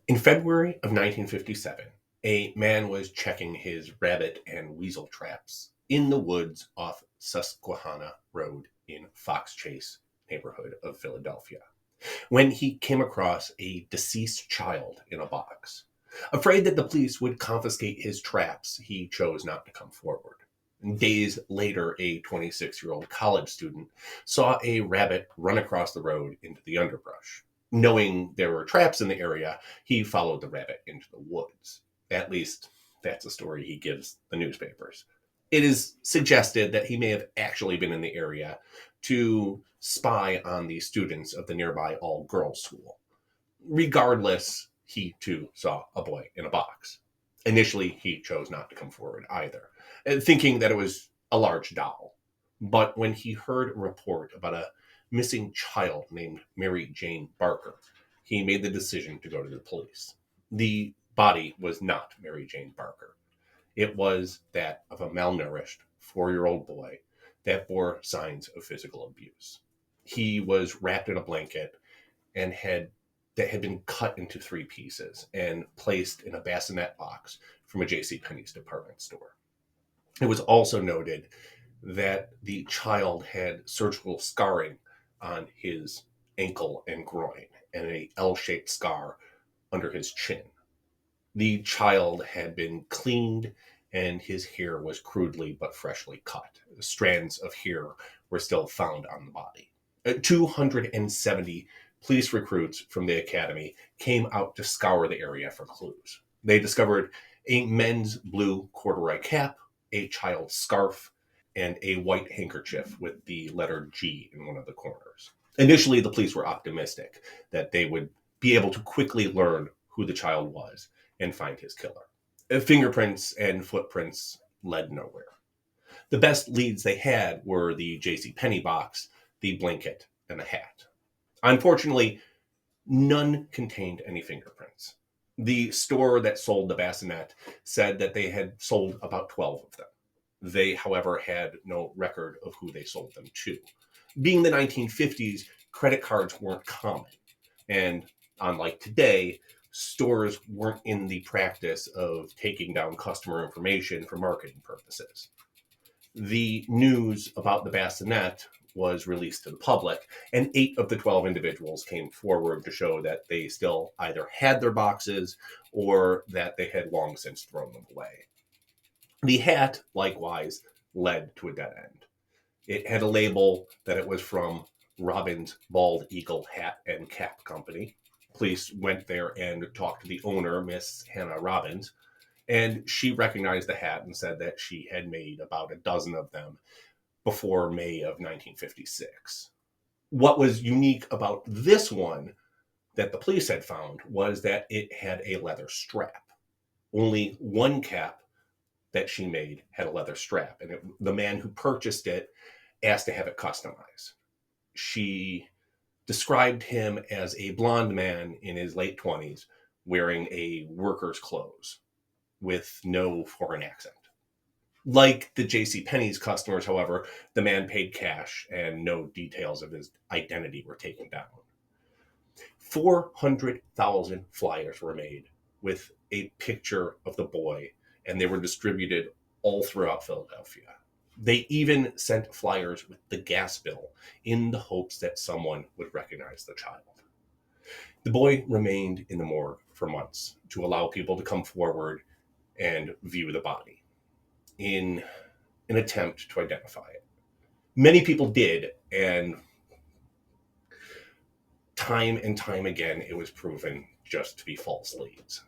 In February of 1957, a man was checking his rabbit and weasel traps in the woods off Susquehanna Road in Fox Chase neighborhood of Philadelphia when he came across a deceased child in a box. Afraid that the police would confiscate his traps, he chose not to come forward. Days later, a 26-year-old college student saw a rabbit run across the road into the underbrush. Knowing there were traps in the area, he followed the rabbit into the woods. At least, that's a story he gives the newspapers. It is suggested that he may have actually been in the area to spy on the students of the nearby all-girls school. Regardless, he too saw a boy in a box. Initially, he chose not to come forward either, thinking that it was a large doll. But when he heard a report about a missing child named Mary Jane Barker, he made the decision to go to the police. The body was not Mary Jane Barker. It was that of a malnourished 4-year-old boy that bore signs of physical abuse. He was wrapped in a blanket and had been cut into three pieces and placed in a bassinet box from a JCPenney's department store. It was also noted that the child had surgical scarring on his ankle and groin and a L-shaped scar under his chin. The child had been cleaned and his hair was crudely but freshly cut. Strands of hair were still found on the body. 270 police recruits from the academy came out to scour the area for clues. They discovered a men's blue corduroy cap, a child's scarf, and a white handkerchief with the letter G in one of the corners. Initially, the police were optimistic that they would be able to quickly learn who the child was and find his killer. Fingerprints and footprints led nowhere. The best leads they had were the JCPenney box, the blanket, and the hat. Unfortunately, none contained any fingerprints. The store that sold the bassinet said that they had sold about 12 of them. They, however, had no record of who they sold them to. Being the 1950s, credit cards weren't common. And unlike today, stores weren't in the practice of taking down customer information for marketing purposes. The news about the bassinet was released to the public, and 8 of the 12 individuals came forward to show that they still either had their boxes or that they had long since thrown them away. The hat, likewise, led to a dead end. It had a label that it was from Robbins Bald Eagle Hat and Cap Company. Police went there and talked to the owner, Miss Hannah Robbins, and she recognized the hat and said that she had made about a dozen of them before May of 1956. What was unique about this one that the police had found was that it had a leather strap. Only one cap that she made had a leather strap, and the man who purchased it asked to have it customized. She described him as a blonde man in his late 20s wearing a worker's clothes with no foreign accent. Like the JCPenney's customers, however, the man paid cash and no details of his identity were taken down. 400,000 flyers were made with a picture of the boy, and they were distributed all throughout Philadelphia. They even sent flyers with the gas bill in the hopes that someone would recognize the child. The boy remained in the morgue for months to allow people to come forward and view the body in an attempt to identify it. Many people did, and time and time again, it was proven just to be false leads.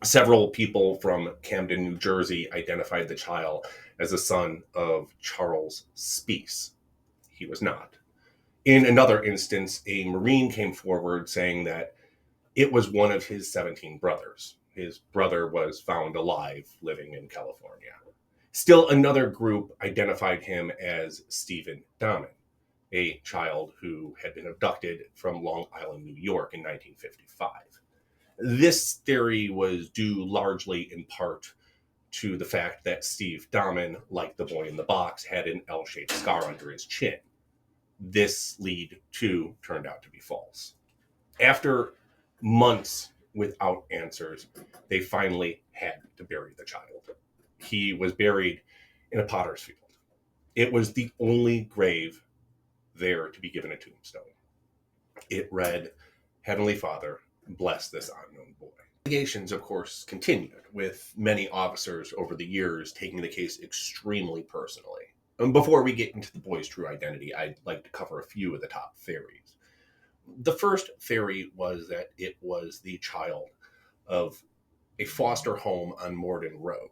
Several people from Camden, New Jersey identified the child as the son of Charles Speece. He was not. In another instance, a Marine came forward saying that it was one of his 17 brothers. His brother was found alive living in California. Still another group identified him as Stephen Dahmen, a child who had been abducted from Long Island, New York in 1955. This theory was due largely in part to the fact that Steve Dahmen, like the boy in the box, had an L-shaped scar under his chin. This lead, too, turned out to be false. After Months without answers, they finally had to bury the child. He was buried in a potter's field. It was the only grave there to be given a tombstone. It read, Heavenly Father, bless this unknown boy. Investigations, of course, continued, with many officers over the years taking the case extremely personally. And before we get into the boy's true identity, I'd like to cover a few of the top theories. The first theory was that it was the child of a foster home on Morden Road,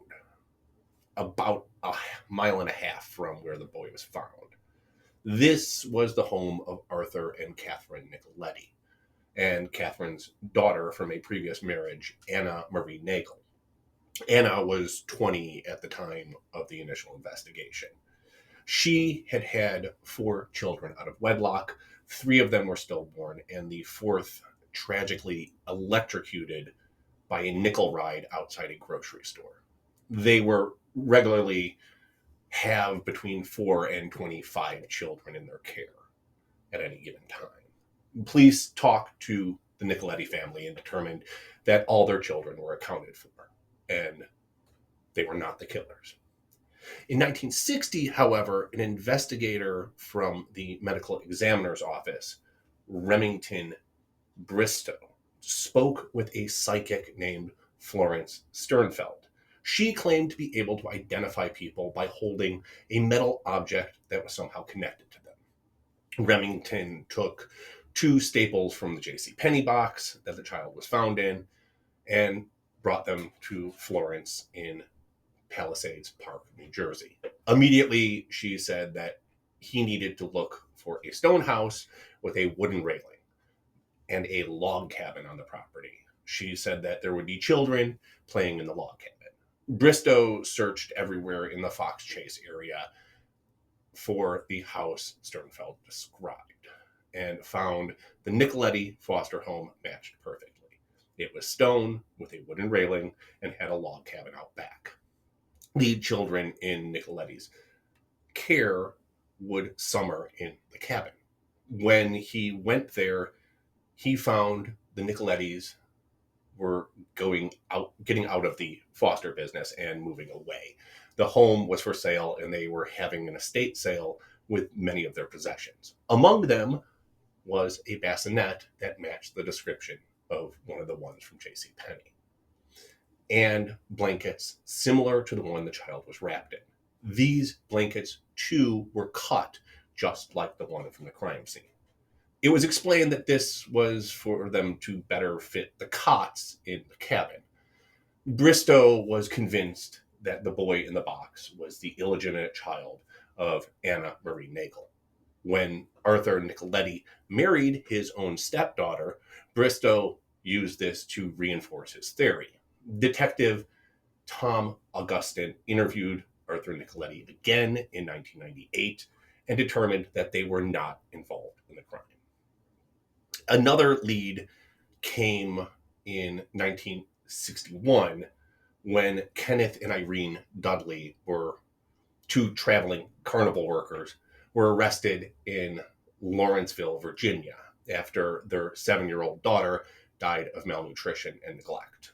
about a mile and a half from where the boy was found. This was the home of Arthur and Catherine Nicoletti, and Catherine's daughter from a previous marriage, Anna Marie Nagel. Anna was 20 at the time of the initial investigation. She had had 4 children out of wedlock. 3 of them were stillborn, and the 4th tragically electrocuted by a nickel ride outside a grocery store. They were regularly have between 4 and 25 children in their care at any given time. Police talked to the Nicoletti family and determined that all their children were accounted for, and they were not the killers. In 1960, however, an investigator from the medical examiner's office, Remington Bristow, spoke with a psychic named Florence Sternfeld. She claimed to be able to identify people by holding a metal object that was somehow connected to them. Remington took 2 staples from the JCPenney box that the child was found in and brought them to Florence in Palisades Park, New Jersey. Immediately, she said that he needed to look for a stone house with a wooden railing and a log cabin on the property. She said that there would be children playing in the log cabin. Bristow searched everywhere in the Fox Chase area for the house Sternfeld described and found the Nicoletti foster home matched perfectly. It was stone with a wooden railing and had a log cabin out back. The children in Nicoletti's care would summer in the cabin. When he went there, he found the Nicolettis were getting out of the foster business and moving away. The home was for sale, and they were having an estate sale with many of their possessions. Among them was a bassinet that matched the description of one of the ones from JCPenney, and blankets similar to the one the child was wrapped in. These blankets, too, were cut just like the one from the crime scene. It was explained that this was for them to better fit the cots in the cabin. Bristow was convinced that the boy in the box was the illegitimate child of Anna Marie Nagel. When Arthur Nicoletti married his own stepdaughter, Bristow used this to reinforce his theory. Detective Tom Augustin interviewed Arthur Nicoletti again in 1998 and determined that they were not involved in the crime. Another lead came in 1961 when Kenneth and Irene Dudley, were 2 traveling carnival workers, were arrested in Lawrenceville, Virginia, after their 7-year-old daughter died of malnutrition and neglect.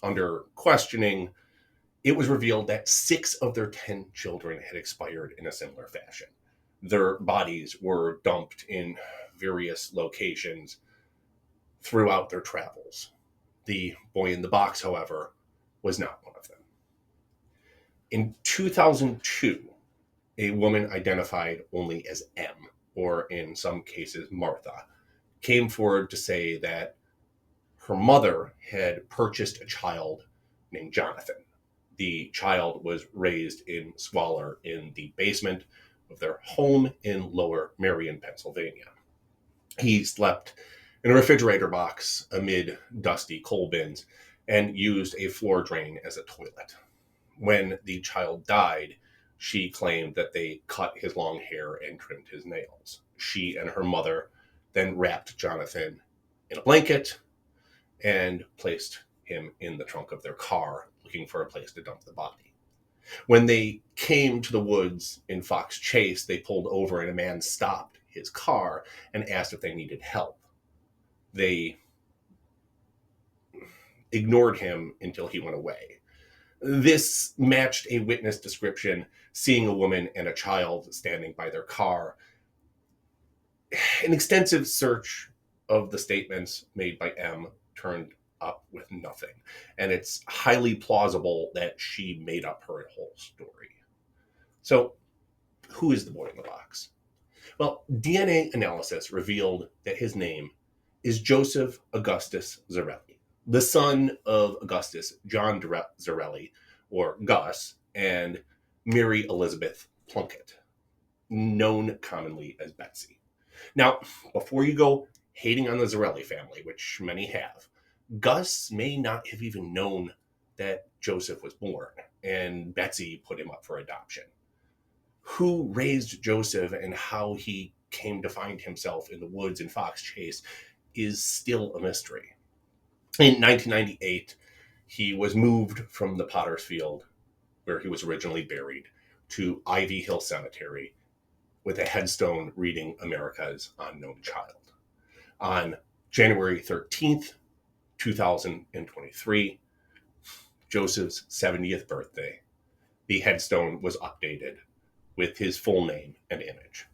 Under questioning, it was revealed that 6 of their 10 children had expired in a similar fashion. Their bodies were dumped in various locations throughout their travels. The boy in the box, however, was not one of them. In 2002, a woman identified only as M, or in some cases Martha, came forward to say that her mother had purchased a child named Jonathan. The child was raised in squalor in the basement of their home in Lower Merion, Pennsylvania. He slept in a refrigerator box amid dusty coal bins and used a floor drain as a toilet. When the child died, she claimed that they cut his long hair and trimmed his nails. She and her mother then wrapped Jonathan in a blanket and placed him in the trunk of their car, looking for a place to dump the body. When they came to the woods in Fox Chase, they pulled over and a man stopped his car and asked if they needed help. They ignored him until he went away. This matched a witness description, seeing a woman and a child standing by their car. An extensive search of the statements made by M turned up with nothing, and it's highly plausible that she made up her whole story. So, who is the boy in the box? Well, DNA analysis revealed that his name is Joseph Augustus Zarelli, the son of Augustus John Zarelli, or Gus, and Mary Elizabeth Plunkett, known commonly as Betsy. Now, before you go hating on the Zarelli family, which many have, Gus may not have even known that Joseph was born, and Betsy put him up for adoption. Who raised Joseph and how he came to find himself in the woods in Fox Chase is still a mystery. In 1998, he was moved from the Potter's Field, where he was originally buried, to Ivy Hill Cemetery with a headstone reading America's Unknown Child. On January 13th, 2023, Joseph's 70th birthday, the headstone was updated with his full name and image.